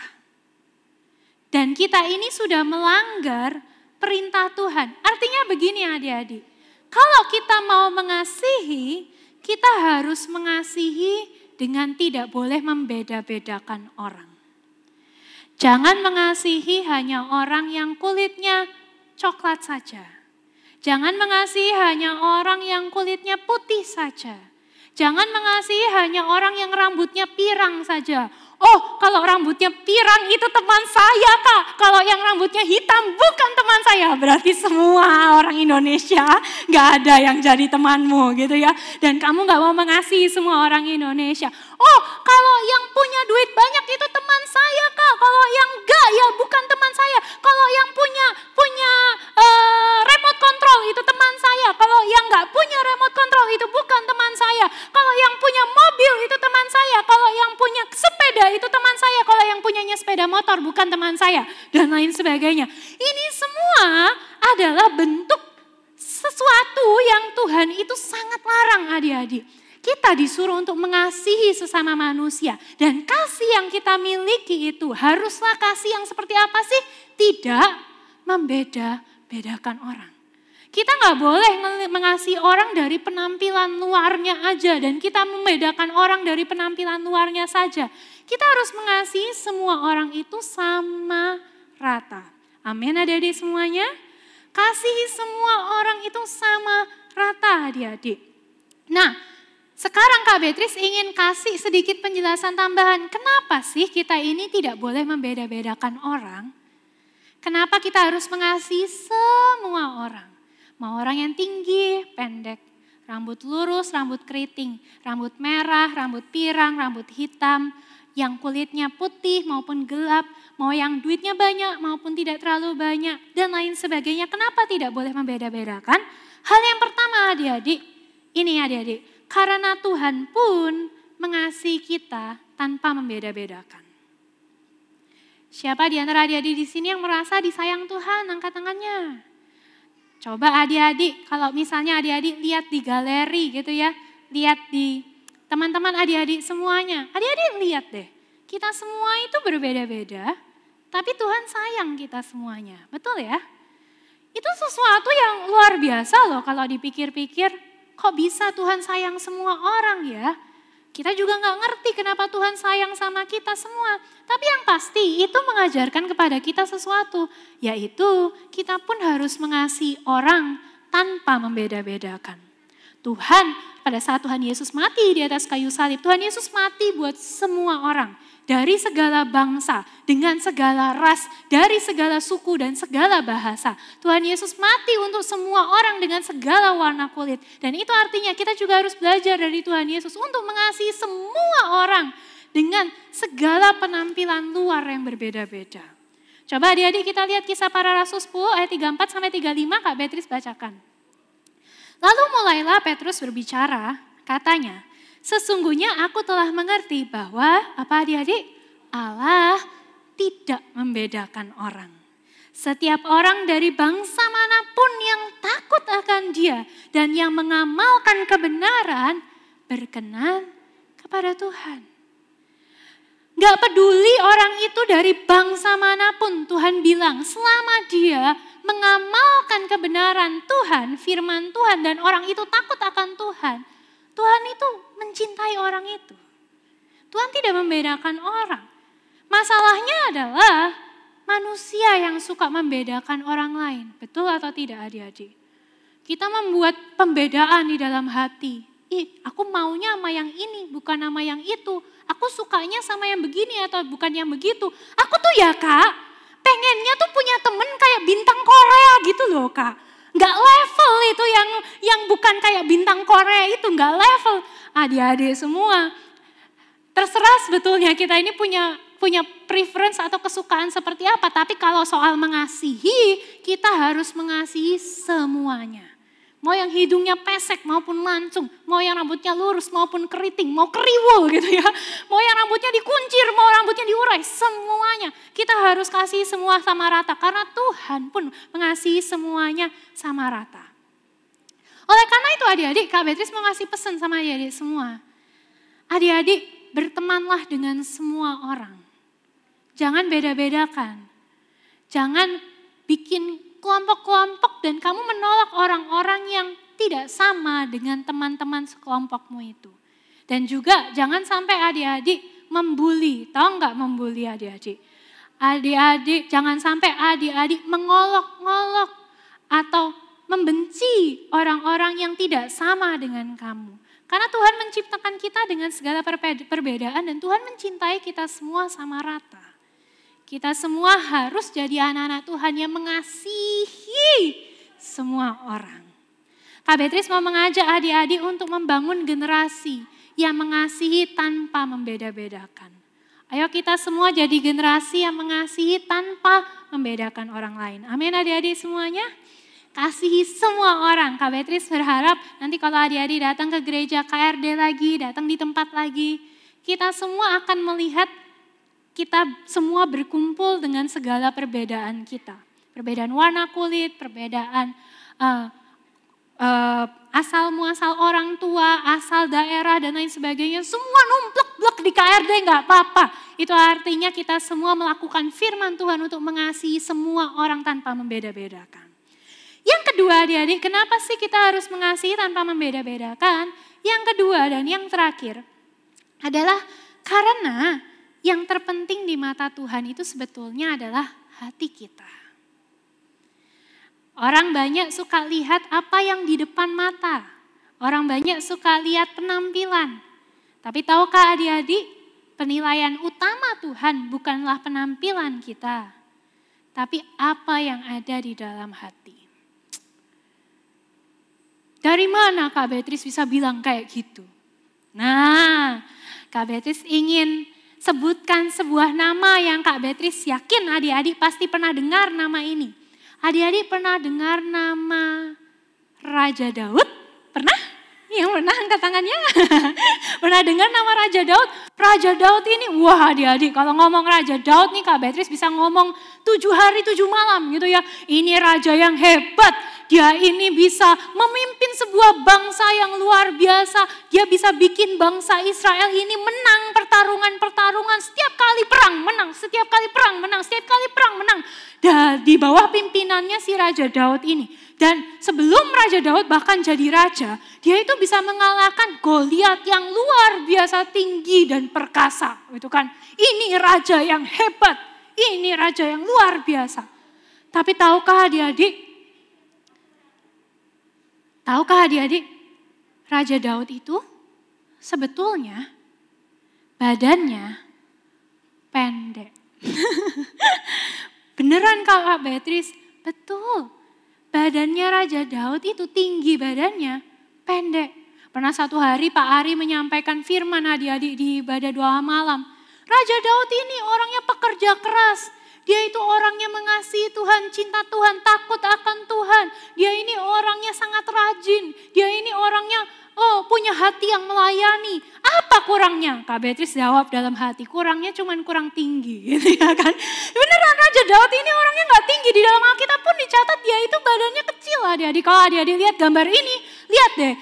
Dan kita ini sudah melanggar perintah Tuhan. Artinya begini adik-adik, kalau kita mau mengasihi, kita harus mengasihi dengan tidak boleh membeda-bedakan orang. Jangan mengasihi hanya orang yang kulitnya coklat saja. Jangan mengasihi hanya orang yang kulitnya putih saja. Jangan mengasihi hanya orang yang rambutnya pirang saja. Oh, kalau rambutnya pirang itu teman saya, Kak. Kalau yang rambutnya hitam bukan teman saya. Berarti semua orang Indonesia gak ada yang jadi temanmu gitu ya. Dan kamu gak mau mengasihi semua orang Indonesia. Oh, kalau yang punya duit banyak itu teman saya, Kak. Kalau yang enggak ya bukan teman saya. Kalau yang punya remote control itu teman saya. Kalau yang gak punya remote control itu bukan teman saya. Kalau yang punya mobil itu teman saya. Kalau yang punya sepeda itu teman saya, kalau yang punyanya sepeda motor bukan teman saya, dan lain sebagainya. Ini semua adalah bentuk sesuatu yang Tuhan itu sangat larang adik-adik. Kita disuruh untuk mengasihi sesama manusia, dan kasih yang kita miliki itu haruslah kasih yang seperti apa sih? Tidak membeda-bedakan orang. Kita gak boleh mengasihi orang dari penampilan luarnya aja, dan kita membedakan orang dari penampilan luarnya saja. Kita harus mengasihi semua orang itu sama rata. Amin adik-adik semuanya. Kasihi semua orang itu sama rata adik-adik. Nah, sekarang Kak Beatrice ingin kasih sedikit penjelasan tambahan. Kenapa sih kita ini tidak boleh membeda-bedakan orang? Kenapa kita harus mengasihi semua orang? Mau orang yang tinggi, pendek, rambut lurus, rambut keriting, rambut merah, rambut pirang, rambut hitam, yang kulitnya putih maupun gelap, mau yang duitnya banyak maupun tidak terlalu banyak, dan lain sebagainya. Kenapa tidak boleh membeda-bedakan? Hal yang pertama adik-adik, ini adik-adik, karena Tuhan pun mengasihi kita tanpa membeda-bedakan. Siapa di antara adik-adik di sini yang merasa disayang Tuhan? Angkat tangannya. Coba adik-adik, kalau misalnya adik-adik lihat di galeri gitu ya, lihat di teman-teman adik-adik semuanya. Adik-adik lihat deh, kita semua itu berbeda-beda, tapi Tuhan sayang kita semuanya. Betul ya? Itu sesuatu yang luar biasa loh kalau dipikir-pikir, kok bisa Tuhan sayang semua orang ya? Kita juga gak ngerti kenapa Tuhan sayang sama kita semua. Tapi yang pasti itu mengajarkan kepada kita sesuatu. Yaitu kita pun harus mengasihi orang tanpa membeda-bedakan. Tuhan, pada saat Tuhan Yesus mati di atas kayu salib, Tuhan Yesus mati buat semua orang. Dari segala bangsa, dengan segala ras, dari segala suku dan segala bahasa. Tuhan Yesus mati untuk semua orang dengan segala warna kulit. Dan itu artinya kita juga harus belajar dari Tuhan Yesus untuk mengasihi semua orang dengan segala penampilan luar yang berbeda-beda. Coba adik-adik kita lihat Kisah Para Rasul 10 ayat 34-35, Kak Beatrice bacakan. Lalu mulailah Petrus berbicara, katanya, sesungguhnya aku telah mengerti bahwa, apa adik-adik? Allah tidak membedakan orang. Setiap orang dari bangsa manapun yang takut akan Dia dan yang mengamalkan kebenaran berkenan kepada Tuhan. Gak peduli orang itu dari bangsa manapun, Tuhan bilang selama dia mengamalkan kebenaran Tuhan, firman Tuhan, dan orang itu takut akan Tuhan, Tuhan itu mencintai orang itu. Tuhan tidak membedakan orang. Masalahnya adalah manusia yang suka membedakan orang lain. Betul atau tidak adik-adik? Kita membuat pembedaan di dalam hati. Aku maunya sama yang ini, bukan sama yang itu. Aku sukanya sama yang begini atau bukan yang begitu. Aku tuh ya Kak, pengennya tuh punya temen kayak bintang Korea gitu loh Kak. Gak level itu yang bukan kayak bintang Korea itu, gak level. Adik-adik semua, terserah sebetulnya kita ini punya preference atau kesukaan seperti apa. Tapi kalau soal mengasihi, kita harus mengasihi semuanya. Mau yang hidungnya pesek maupun lancung, mau yang rambutnya lurus maupun keriting, mau keriwul gitu ya. Mau yang rambutnya dikuncir, mau rambutnya diurai, semuanya. Kita harus kasih semua sama rata karena Tuhan pun mengasihi semuanya sama rata. Oleh karena itu adik-adik, Kak Beatrice mau ngasih pesan sama adik-adik semua. Adik-adik, bertemanlah dengan semua orang. Jangan beda-bedakan. Jangan bikin kelompok-kelompok dan kamu menolak orang-orang yang tidak sama dengan teman-teman sekelompokmu itu. Dan juga jangan sampai adik-adik membuli. Tahu nggak membuli adik-adik? Adik-adik, jangan sampai adik-adik mengolok-ngolok atau membenci orang-orang yang tidak sama dengan kamu. Karena Tuhan menciptakan kita dengan segala perbedaan dan Tuhan mencintai kita semua sama rata. Kita semua harus jadi anak-anak Tuhan yang mengasihi semua orang. Kak Beatrice mau mengajak adik-adik untuk membangun generasi yang mengasihi tanpa membeda-bedakan. Ayo kita semua jadi generasi yang mengasihi tanpa membedakan orang lain. Amin adik-adik semuanya. Kasihi semua orang. Kak Beatrice berharap nanti kalau adik-adik datang ke gereja KRD lagi, datang di tempat lagi, kita semua akan melihat kita semua berkumpul dengan segala perbedaan kita. Perbedaan warna kulit, perbedaan asal muasal orang tua, asal daerah dan lain sebagainya. Semua numplek-blek di KRD nggak apa-apa. Itu artinya kita semua melakukan firman Tuhan untuk mengasihi semua orang tanpa membeda-bedakan. Yang kedua adik-adik, kenapa sih kita harus mengasihi tanpa membeda-bedakan? Yang kedua dan yang terakhir adalah karena yang terpenting di mata Tuhan itu sebetulnya adalah hati kita. Orang banyak suka lihat apa yang di depan mata. Orang banyak suka lihat penampilan. Tapi tahukah adik-adik, penilaian utama Tuhan bukanlah penampilan kita, tapi apa yang ada di dalam hati. Dari mana Kak Beatrice bisa bilang kayak gitu? Nah, Kak Beatrice ingin sebutkan sebuah nama yang Kak Beatrice yakin adik-adik pasti pernah dengar nama ini. Adik-adik pernah dengar nama Raja Daud? Pernah? Yang pernah angkat tangannya? Pernah dengar nama Raja Daud? Raja Daud ini, wah adik-adik kalau ngomong Raja Daud nih Kak Beatrice bisa ngomong 7 hari 7 malam gitu ya. Ini raja yang hebat. Dia ini bisa memimpin sebuah bangsa yang luar biasa. Dia bisa bikin bangsa Israel ini menang pertarungan-pertarungan. Setiap kali perang menang, setiap kali perang menang, setiap kali perang menang. Dan di bawah pimpinannya si Raja Daud ini. Dan sebelum Raja Daud bahkan jadi raja, dia itu bisa mengalahkan Goliat yang luar biasa tinggi dan perkasa. Itu kan, ini raja yang hebat, ini raja yang luar biasa. Tapi tahukah adik-adik, Raja Daud itu sebetulnya badannya pendek. Beneran Kak Beatrice? Betul. Badannya Raja Daud itu tinggi, badannya pendek. Pernah satu hari Pak Ari menyampaikan firman adik-adik di ibadah doa malam. Raja Daud ini orangnya pekerja keras. Dia itu orangnya mengasihi Tuhan, cinta Tuhan, takut akan Tuhan. Dia ini orangnya sangat rajin. Dia ini orangnya punya hati yang melayani. Apa kurangnya? Kak Beatrice jawab dalam hati, kurangnya cuman kurang tinggi. Gitu ya kan? Beneran Raja Daud ini orangnya gak tinggi. Di dalam Alkitab pun dicatat dia itu badannya kecil adik-adik. Kalau adik-adik lihat gambar ini, lihat deh.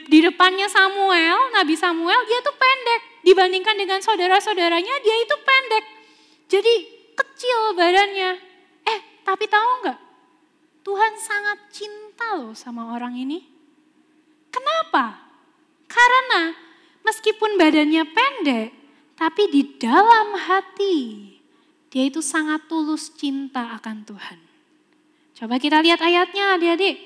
Di depannya Samuel, Nabi Samuel, dia tuh pendek. Dibandingkan dengan saudara-saudaranya, dia itu pendek. Jadi kecil badannya. Tapi tahu nggak? Tuhan sangat cinta loh sama orang ini. Kenapa? Karena meskipun badannya pendek, tapi di dalam hati dia itu sangat tulus cinta akan Tuhan. Coba kita lihat ayatnya adik-adik.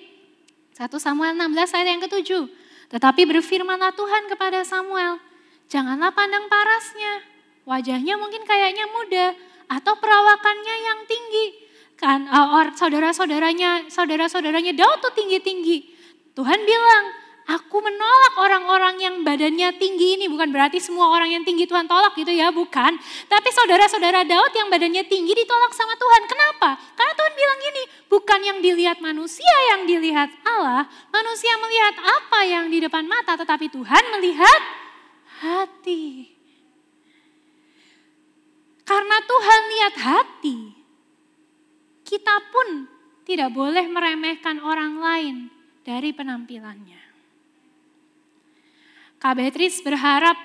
1 Samuel 16 ayat yang ke-7. Tetapi berfirmanlah Tuhan kepada Samuel, janganlah pandang parasnya, wajahnya mungkin kayaknya muda, atau perawakannya yang tinggi. Kan saudara-saudaranya Daud tuh tinggi-tinggi. Tuhan bilang, aku menolak orang-orang yang badannya tinggi ini. Bukan berarti semua orang yang tinggi Tuhan tolak gitu ya, bukan. Tapi saudara-saudara Daud yang badannya tinggi ditolak sama Tuhan. Kenapa? Karena Tuhan bilang gini, bukan yang dilihat manusia yang dilihat Allah. Manusia melihat apa yang di depan mata, tetapi Tuhan melihat hati. Karena Tuhan lihat hati, kita pun tidak boleh meremehkan orang lain dari penampilannya. Kak Beatrice berharap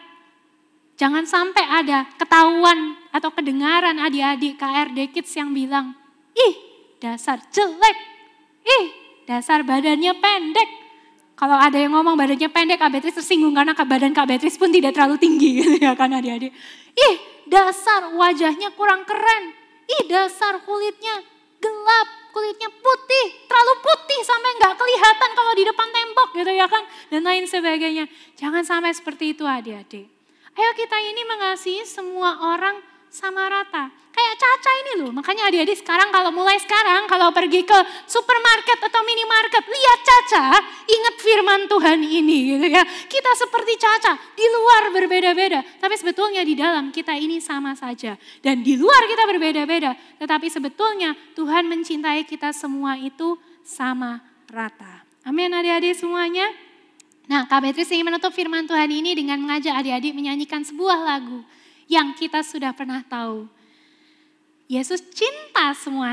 Jangan sampai ada ketahuan atau kedengaran adik-adik KRD Kids yang bilang, ih dasar jelek, ih dasar badannya pendek. Kalau ada yang ngomong badannya pendek, Kak Beatrice tersinggung karena badan Kak Beatrice pun tidak terlalu tinggi gitu ya kan adik-adik. Ih dasar wajahnya kurang keren, ih dasar kulitnya gelap, kulitnya putih, terlalu putih sampai nggak kelihatan kalau di depan tembok gitu ya kan. Dan lain sebagainya. Jangan sampai seperti itu adik-adik. Ayo kita ini mengasihi semua orang sama rata. Kayak Caca ini loh, makanya adik-adik sekarang mulai sekarang kalau pergi ke supermarket atau minimarket, lihat Caca, ingat firman Tuhan ini gitu ya. Kita seperti Caca, di luar berbeda-beda, tapi sebetulnya di dalam kita ini sama saja. Dan di luar kita berbeda-beda, tetapi sebetulnya Tuhan mencintai kita semua itu sama rata. Amin adik-adik semuanya. Nah, Kak Beatrice ingin menutup firman Tuhan ini dengan mengajak adik-adik menyanyikan sebuah lagu yang kita sudah pernah tahu. Yesus cinta semua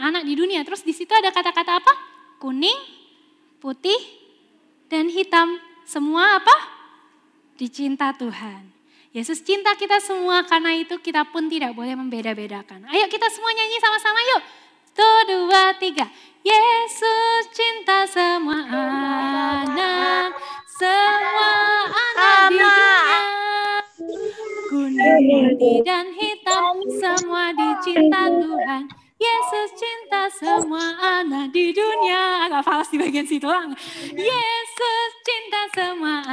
anak di dunia. Terus di situ ada kata-kata apa? Kuning, putih, dan hitam. Semua apa? Dicinta Tuhan. Yesus cinta kita semua, karena itu kita pun tidak boleh membeda-bedakan. Ayo kita semua nyanyi sama-sama yuk. 1, 2, 3. Yesus cinta semua anak di dunia. Kuning, putih, dan hitam, semua dicinta Tuhan. Yesus cinta semua anak di dunia. Agak falas di bagian situ lang. Yesus cinta semua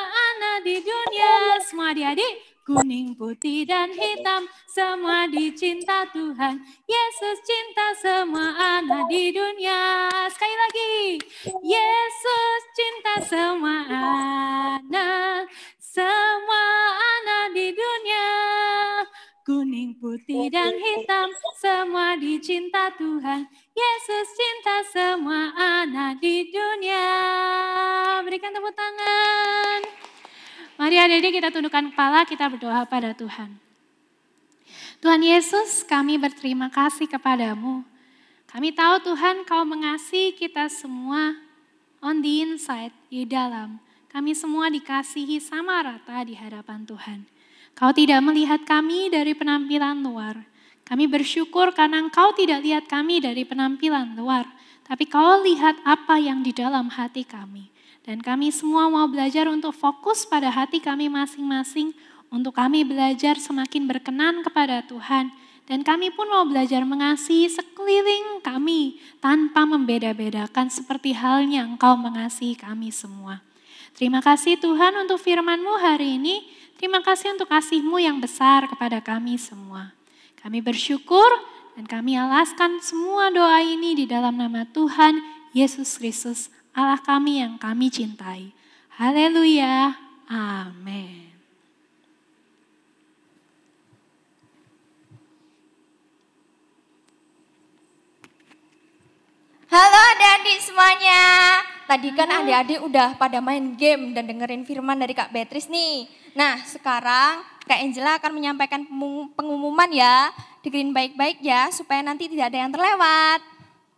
anak di dunia. Semua adik-adik. Kuning, putih, dan hitam, semua dicinta Tuhan. Yesus cinta semua anak di dunia. Sekali lagi. Yesus cinta semua anak di dunia. Kuning, putih, dan hitam, semua dicinta Tuhan. Yesus cinta semua anak di dunia. Berikan tepuk tangan. Mari adik-adik kita tundukkan kepala, kita berdoa pada Tuhan. Tuhan Yesus, kami berterima kasih kepadamu. Kami tahu Tuhan Kau mengasihi kita semua on the inside, di dalam. Kami semua dikasihi sama rata di hadapan Tuhan. Kau tidak melihat kami dari penampilan luar. Kami bersyukur karena Kau tidak lihat kami dari penampilan luar. Tapi Kau lihat apa yang di dalam hati kami. Dan kami semua mau belajar untuk fokus pada hati kami masing-masing, untuk kami belajar semakin berkenan kepada Tuhan. Dan kami pun mau belajar mengasihi sekeliling kami tanpa membeda-bedakan seperti halnya Engkau mengasihi kami semua. Terima kasih Tuhan untuk firman-Mu hari ini. Terima kasih untuk kasih-Mu yang besar kepada kami semua. Kami bersyukur dan kami alaskan semua doa ini di dalam nama Tuhan Yesus Kristus, Allah kami yang kami cintai. Haleluya. Amin. Halo adik-adik semuanya. Tadi kan adik-adik udah pada main game dan dengerin firman dari Kak Beatrice nih. Nah sekarang Kak Angela akan menyampaikan pengumuman ya. Dengerin baik-baik ya supaya nanti tidak ada yang terlewat.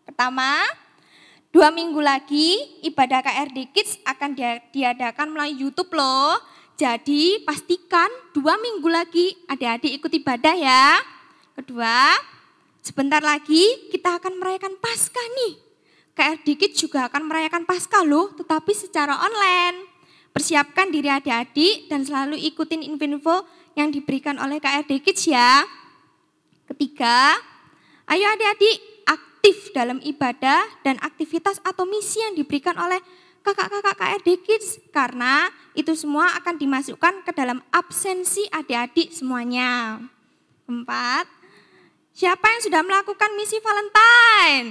Pertama, 2 minggu lagi ibadah KRD Kids akan diadakan melalui YouTube loh. Jadi pastikan 2 minggu lagi adik-adik ikut ibadah ya. Kedua, sebentar lagi kita akan merayakan Paskah nih. KRD Kids juga akan merayakan Paskah loh, tetapi secara online. Persiapkan diri adik-adik dan selalu ikutin info-info yang diberikan oleh KRD Kids ya. Ketiga, ayo adik-adik aktif dalam ibadah dan aktivitas atau misi yang diberikan oleh kakak-kakak KRD Kids. Karena itu semua akan dimasukkan ke dalam absensi adik-adik semuanya. Keempat, siapa yang sudah melakukan misi Valentine?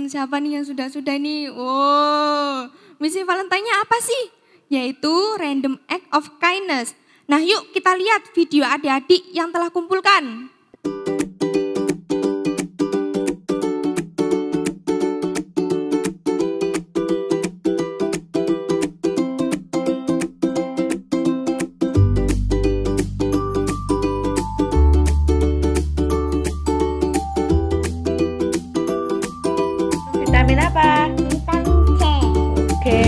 Siapa nih yang sudah nih? Oh, misi Valentine-nya apa sih? Yaitu Random Act of Kindness. Nah yuk kita lihat video adik-adik yang telah kumpulkan. Vitamin apa? Vitamin C. Oke.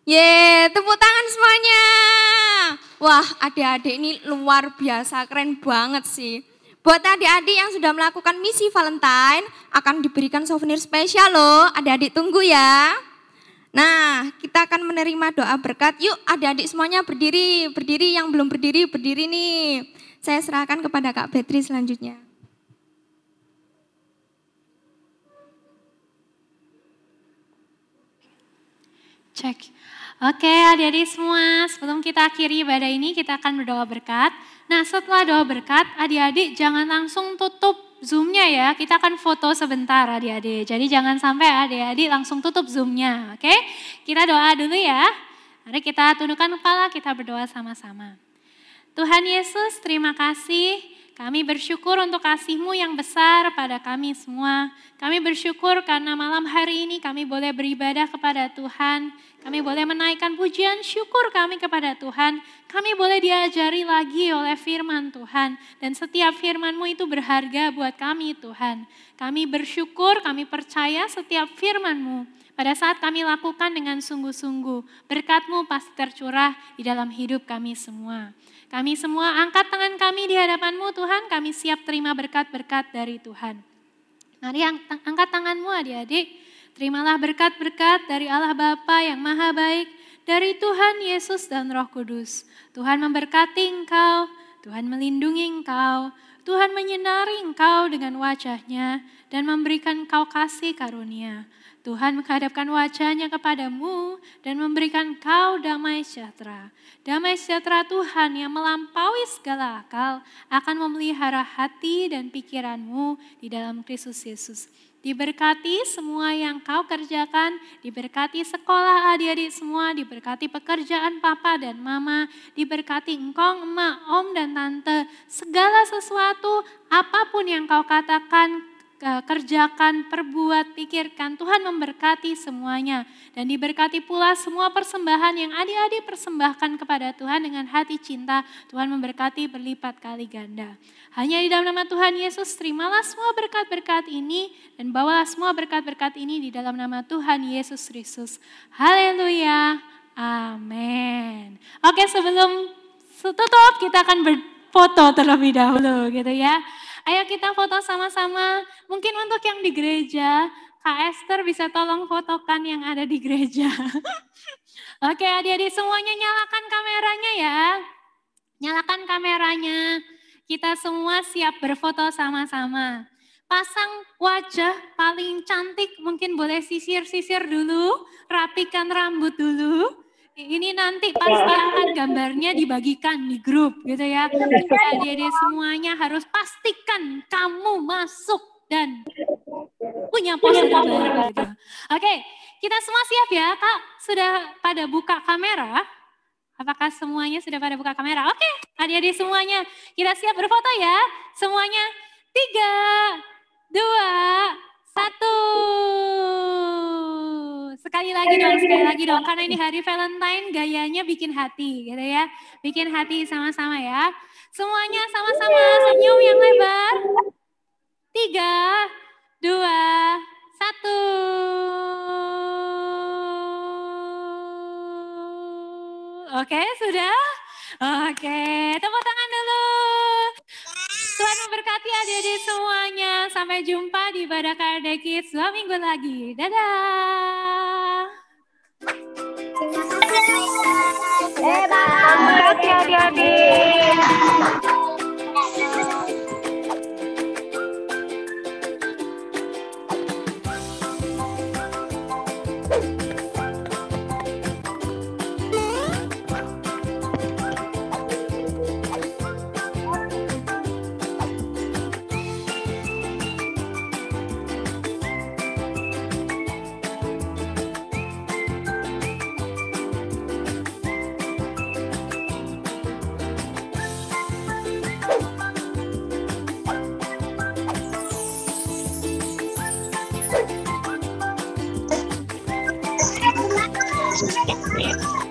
Tepuk tangan semuanya. Wah, adik-adik ini luar biasa, keren banget sih. Buat adik-adik yang sudah melakukan misi Valentine, akan diberikan souvenir spesial loh. Adik-adik tunggu ya. Nah, kita akan menerima doa berkat. Yuk adik-adik semuanya berdiri. Berdiri, yang belum berdiri, berdiri nih. Saya serahkan kepada Kak Betri selanjutnya. Cek. Oke adik-adik semua, sebelum kita akhiri ibadah ini kita akan berdoa berkat. Nah setelah doa berkat, adik-adik jangan langsung tutup Zoom-nya ya, kita akan foto sebentar adik-adik. Jadi jangan sampai adik-adik langsung tutup Zoom-nya, oke? Kita doa dulu ya. Mari kita tundukkan kepala, kita berdoa sama-sama. Tuhan Yesus, terima kasih. Kami bersyukur untuk kasih-Mu yang besar pada kami semua. Kami bersyukur karena malam hari ini kami boleh beribadah kepada Tuhan. Kami boleh menaikkan pujian syukur kami kepada Tuhan. Kami boleh diajari lagi oleh firman Tuhan. Dan setiap firman-Mu itu berharga buat kami Tuhan. Kami bersyukur, kami percaya setiap firman-Mu. Pada saat kami lakukan dengan sungguh-sungguh, berkat-Mu pasti tercurah di dalam hidup kami semua. Kami semua angkat tangan kami di hadapan-Mu Tuhan, kami siap terima berkat-berkat dari Tuhan. Mari angkat tangan-Mu adik-adik, terimalah berkat-berkat dari Allah Bapa yang Maha Baik, dari Tuhan Yesus dan Roh Kudus. Tuhan memberkati engkau, Tuhan melindungi engkau, Tuhan menyinari engkau dengan wajah-Nya dan memberikan engkau kasih karunia. Tuhan menghadapkan wajah-Nya kepadamu dan memberikan kau damai sejahtera. Damai sejahtera Tuhan yang melampaui segala akal akan memelihara hati dan pikiranmu di dalam Kristus Yesus. Diberkati semua yang kau kerjakan, diberkati sekolah adik-adik semua, diberkati pekerjaan papa dan mama, diberkati engkau, emak, om dan tante. Segala sesuatu, apapun yang kau katakan, kerjakan, perbuat, pikirkan, Tuhan memberkati semuanya. Dan diberkati pula semua persembahan yang adik-adik persembahkan kepada Tuhan dengan hati cinta, Tuhan memberkati berlipat kali ganda. Hanya di dalam nama Tuhan Yesus, terimalah semua berkat-berkat ini dan bawalah semua berkat-berkat ini di dalam nama Tuhan Yesus Kristus. Haleluya, amin. Oke, sebelum tutup kita akan berfoto terlebih dahulu gitu ya. Ayo kita foto sama-sama, mungkin untuk yang di gereja, Kak Esther bisa tolong fotokan yang ada di gereja. Oke adik-adik semuanya nyalakan kameranya ya. Nyalakan kameranya, kita semua siap berfoto sama-sama. Pasang wajah paling cantik, mungkin boleh sisir-sisir dulu, rapikan rambut dulu. Ini nanti pasti akan gambarnya dibagikan di grup gitu ya. Adik-adik semuanya harus pastikan kamu masuk dan punya pose baru gitu. Oke, kita semua siap ya Kak? Sudah pada buka kamera? Apakah semuanya sudah pada buka kamera? Oke, adik-adik semuanya kita siap berfoto ya. Semuanya 3, 2, 1. Sekali lagi dong, karena ini hari Valentine gayanya bikin hati gitu ya. Bikin hati sama-sama ya. Semuanya sama-sama senyum yang lebar. 3, 2, 1. Oke, sudah? Oke, tepuk tangan dulu. Tuhan memberkati adik-adik semuanya. Sampai jumpa di ibadah KRD Kids 2 minggu lagi. Dadah. Terima kasih adik-adik. Thank you.